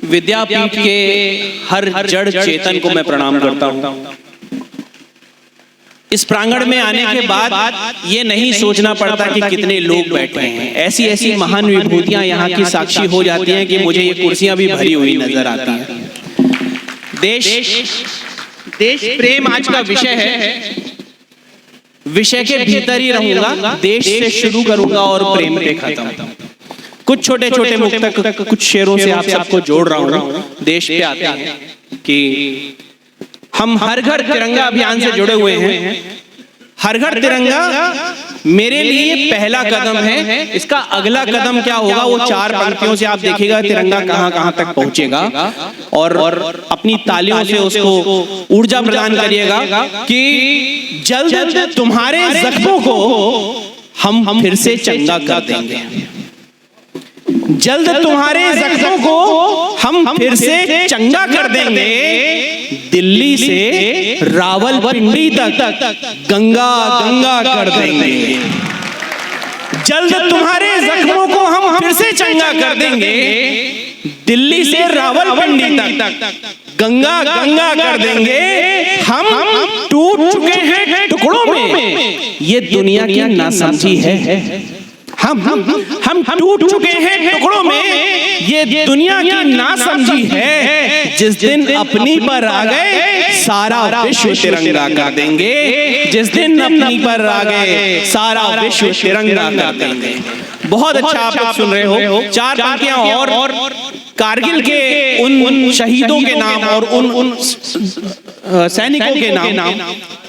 विद्यापीठ के हर जड़ चेतन को मैं प्रणाम करता हूँ। इस प्रांगण में आने के बाद ये नहीं सोचना पड़ता कि कितने लोग बैठे हैं। ऐसी ऐसी महान विभूतियां यहाँ की साक्षी हो जाती हैं कि मुझे ये कुर्सियां भी भरी हुई नजर आती हैं। देश प्रेम आज का विषय है। विषय के भीतर ही रहूंगा, देश से शुरू करूंगा और प्रेम पे खत्म। कुछ छोटे छोटे मुक्तक, कुछ शेरों से आप सबको जोड़ रहा हूं। देश पे आते हैं कि हम हर घर तिरंगा अभियान से जुड़े हुए हैं। हर घर तिरंगा मेरे लिए पहला कदम है। इसका अगला कदम क्या होगा, वो 4 पंक्तियों से आप देखिएगा तिरंगा कहां कहां तक पहुंचेगा। और अपनी तालियों से उसको ऊर्जा प्रदान करिएगा कि जल्द तुम्हारे जख्मों को हम फिर से चंगा कर देंगे। जल्द तुम्हारे जख्मों को हम फिर से चंगा कर देंगे। दिल्ली से रावलपिंडी तक गंगा गंगा कर देंगे। जल्द तुम्हारे जख्मों को हम फिर से चंगा कर देंगे। दिल्ली से रावलपिंडी तक गंगा गंगा कर देंगे। हम टूट चुके हैं टुकड़ों में, ये दुनिया की नासमझी है। हम टूट चुके हैं टुकड़ों में, ये दुनिया की नासमझी है। जिस दिन अपनी पर आ गए सारा विश्व तिरंगा कर देंगे। जिस दिन अपनी पर आ गए सारा विश्व तिरंगा कर देंगे। बहुत अच्छा आप लोग सुन रहे हो। 4 पंक्तियां और कारगिल के उन शहीदों के नाम और उन सैनिकों के नाम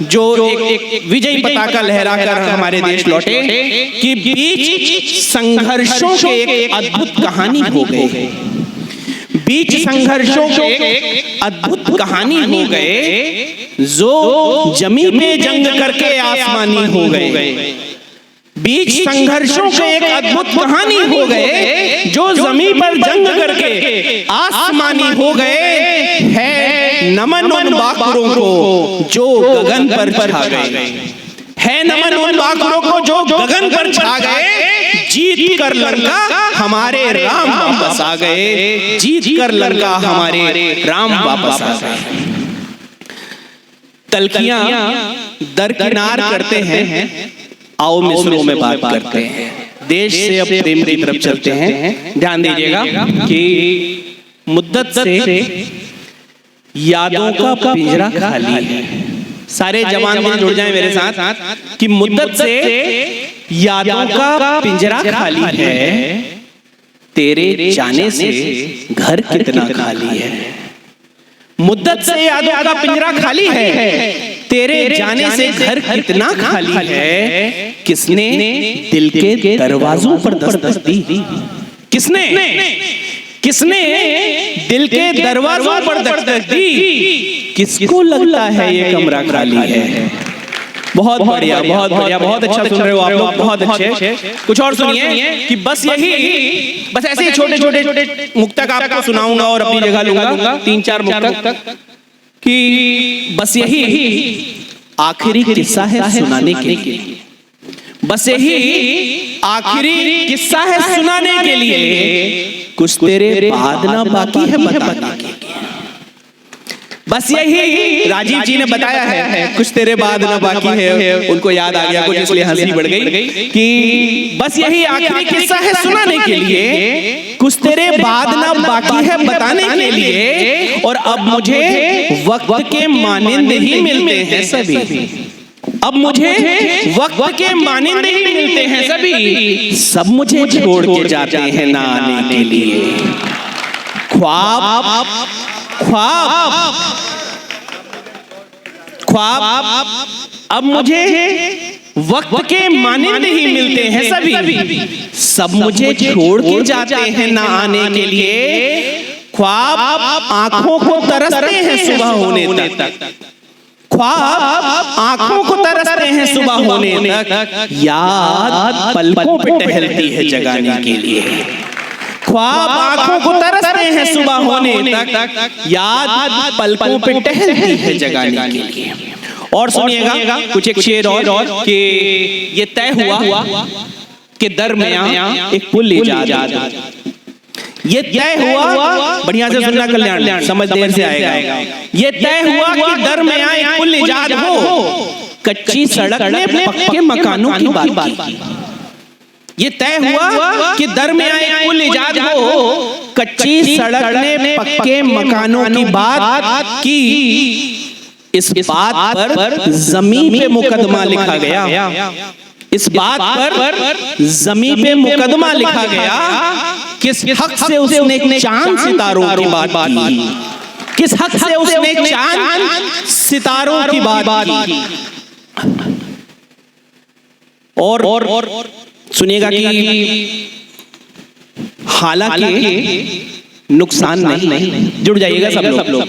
जो एक विजयी पताका लहराकर हमारे देश लौटे कि बीच संघर्षों के एक अद्भुत कहानी हो गए। बीच संघर्षों के एक अद्भुत कहानी हो गए, जो जमी पे जंग करके आसमानी हो गए। बीच संघर्षों के एक अद्भुत कहानी हो गए, जो जमीन पर जंग करके आसमानी हो गए। है नमन उन बाकुरों को जो गगन पर छा गए। है नमन उन बाकुरों को जो गगन पर छा गए। जीत कर लंका हमारे राम वापस आ गए। जीत कर लंका हमारे राम वापस आ गए। तलखियां दरकिनार करते हैं, आओ मिसरों में बात करते हैं। देश से अब प्रेम की तरफ चलते हैं। ध्यान दीजिएगा कि मुद्दत से यादों का पिंजरा खाली है। सारे जवान भी जुड़ जाएं मेरे साथ कि मुद्दत से यादों का पिंजरा खाली है। तेरे जाने से घर कितना खाली है। मुद्दत से यादों का पिंजरा खाली है। तेरे जाने से घर कितना खाली है। किसने दिल के दरवाजों पर दस्तक दी? किसने दिल के दरवाजों पर दस्तक दी? किसको लगता है ये कमरा खाली है? बहुत बढ़िया, बहुत बढ़िया, बहुत अच्छा सुन रहे हो आप लोग, बहुत अच्छे। कुछ और सुनिए कि बस ऐसे ही छोटे छोटे मुक्तक आपको सुनाऊंगा और अपनी जगह लूंगा। 3-4 मुक्तक कि बस यही आखिरी किस्सा है सुनाने के लिए। बस यही आखिरी किस्सा है सुनाने के लिए। कुछ तेरे बाद ना बाकी है बताने के लिए। बस यही राजीव जी ने बताया है, कुछ तेरे बाद ना बाकी है। उनको याद आ गया कुछ, इसलिए हंसी बढ़ गई कि बस यही आखिरी किस्सा है सुनाने के लिए। कुछ तेरे बाद ना बाकी है बताने के लिए। और अब मुझे वक्त के मानिंद ही मिलते हैं सभी। अब मुझे वक्त के मानिंद ही मिलते हैं सभी। सब मुझे छोड़ के जाते हैं ना आने के लिए। ख्वाब अब मुझे वक्त के मानिंद ही मिलते हैं सभी। सब मुझे छोड़ के जाते हैं ना आने के लिए। ख्वाब आंखों को तरसते हैं सुबह होने तक। ख्वाब आंखों को तरसते हैं सुबह होने तक। याद पलकों पे टहलती है जगाने के लिए। ख्वाब आंखों को तरसते हैं सुबह होने तक। याद पलकों पे टहलती है जगाने के लिए। और सुनिएगा कुछ एक शेर और कि ये तय हुआ कि दरमियां एक पुल इजाद। ये तय हुआ, बढ़िया से सुनना कल्याण, समझ देर से आएगा। ये तय हुआ कि दर में आए कुल इजाद हो, कच्ची सड़क ने पक्के मकानों की बात की। ये तय हुआ कि दर में आए कुल इजाद हो, कच्ची सड़क ने पक्के मकानों की बात की। इस बात पर जमीन पे मुकदमा लिखा गया। इस बात पर जमीन पे मुकदमा लिखा गया। किस हक से उसने चांद सितारों की बात की? किस हक से उसने चांद सितारों की बात की? और सुनिएगा कि हालांकि नुकसान नहीं, जुड़ जाइएगा सब लोग।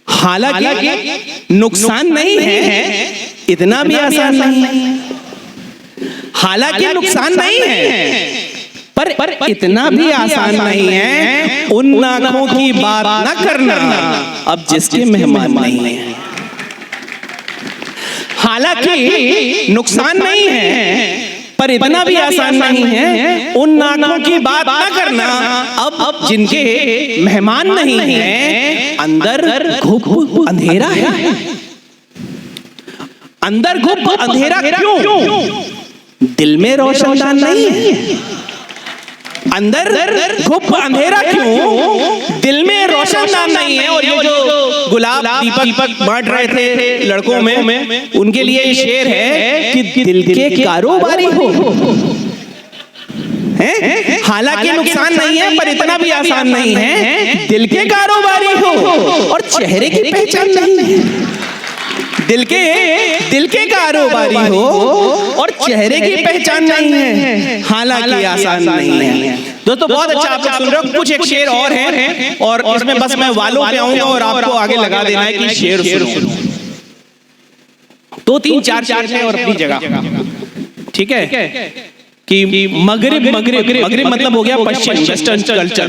हालांकि नुकसान नहीं है, इतना भी आसान नहीं है। हालांकि नुकसान नहीं है, पर इतना भी आसान नहीं है उन आंखों की बात न करना अब जिसके मेहमान नहीं है। हालांकि नुकसान नहीं है, पर इतना भी आसान नहीं है उन आंखों की बात न करना अब जिनके मेहमान नहीं है। अंदर घुप अंधेरा है। अंदर घुप अंधेरा क्यों? दिल में रोशनदान नहीं है। अंदर घुप अंधेरा क्यों? दिल में रोशनदान नहीं है। और ये जो गुलाब दीपक बांट रहे थे लड़कों में, उनके लिए ये शेर है कि दिल के कारोबारी हो। हालांकि नुकसान नहीं है, पर इतना भी आसान नहीं है, दिल के कारोबारी हो और चेहरे की पहचान नहीं है। दिल के कारोबारी हो और चेहरे की पहचान नहीं है, हालांकि आसान नहीं है। दोस्तों बहुत अच्छा आप लोग सुन रहे हो। कुछ एक शेर और है और इसमें बस मैं वालों पे आऊंगा और आपको आगे लगा देना है कि शेर सुनो। 2-3-4 शेर है और अपनी जगह, ठीक है? कि मगरिब मतलब हो गया पश्चिम, वेस्टर्न कल्चर।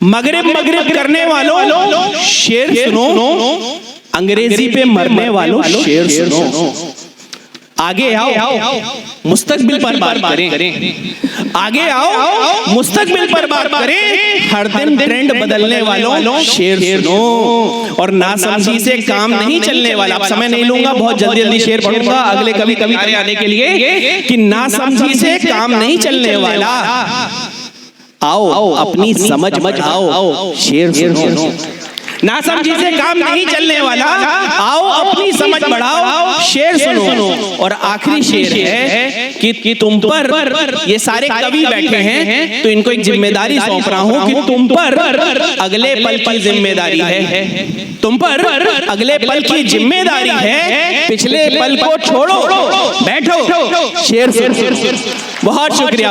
मगरिब करने वालों शेर सुनो, अंग्रेजी पे मरने वालों शेर सुनो। आगे आओ मुस्तकबिल पर बात करें। आगे आओ मुस्तकबिल पर बात करें। हर दिन ट्रेंड बदलने वालों शेर सुनो। और नासमझी से काम नहीं चलने वाला, अब समय नहीं लूंगा, बहुत जल्दी शेर पढ़ूंगा अगले कभी आने के लिए, कि नासमझी से काम नहीं चलने वाला, आओ अपनी समझ बढ़ाओ शेर सुनो। नासमझी से काम नहीं चलने वाला, आओ अपनी समझ बढ़ाओ शेर सुनो। और आखिरी शेर है कि तुम पर, ये सारे कवि बैठे हैं तो इनको एक जिम्मेदारी सौंप रहा हूं कि तुम पर अगले पल की जिम्मेदारी है। तुम पर अगले पल की जिम्मेदारी है, पिछले पल को छोड़ो, बैठो शेर सुनो। बहुत शुक्रिया।